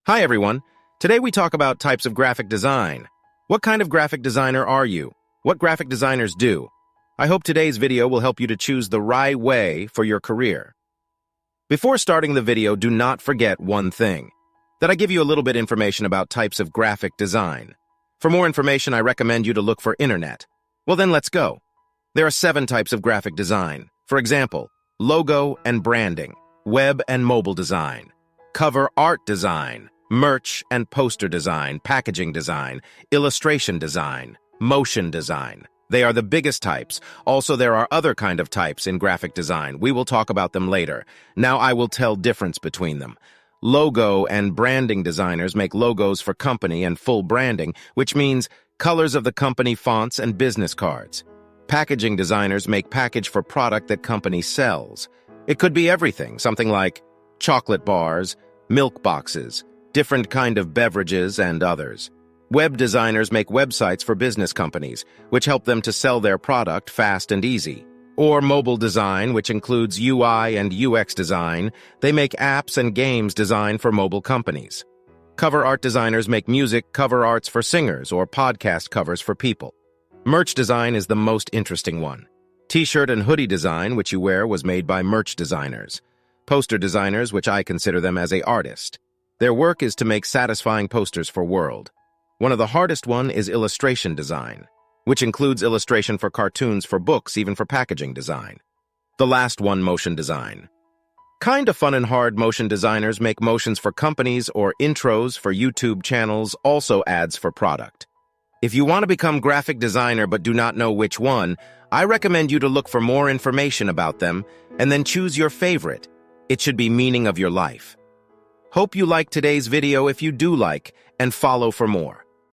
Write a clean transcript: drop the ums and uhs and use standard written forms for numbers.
Hi everyone. Today we talk about types of graphic design. What kind of graphic designer are you? What graphic designers do? I hope today's video will help you to choose the right way for your career. Before starting the video, do not forget one thing, that I give you a little bit information about types of graphic design. For more information, I recommend you to look for internet. Well then, let's go. There are 7 types of graphic design. For example, logo and branding, web and mobile design, cover art design, merch and poster design, packaging design, illustration design, motion design. They are the biggest types. Also, there are other kind of types in graphic design. We will talk about them later. Now I will tell difference between them. Logo and branding designers make logos for company and full branding, which means colors of the company, fonts, and business cards. Packaging designers make package for product that company sells. It could be everything, something like chocolate bars, milk boxes, different kind of beverages, and others. Web designers make websites for business companies, which help them to sell their product fast and easy. Or mobile design, which includes UI and UX design. They make apps and games designed for mobile companies. Cover art designers make music cover arts for singers or podcast covers for people. Merch design is the most interesting one. T-shirt and hoodie design, which you wear, was made by merch designers. Poster designers, which I consider them as an artist. Their work is to make satisfying posters for world. One of the hardest one is illustration design, which includes illustration for cartoons, for books, even for packaging design. The last one, motion design. Kinda fun and hard. Motion designers make motions for companies or intros for YouTube channels, also ads for product. If you want to become graphic designer but do not know which one, I recommend you to look for more information about them and then choose your favorite. It should be meaning of your life. Hope you liked today's video. If you do like, and follow for more.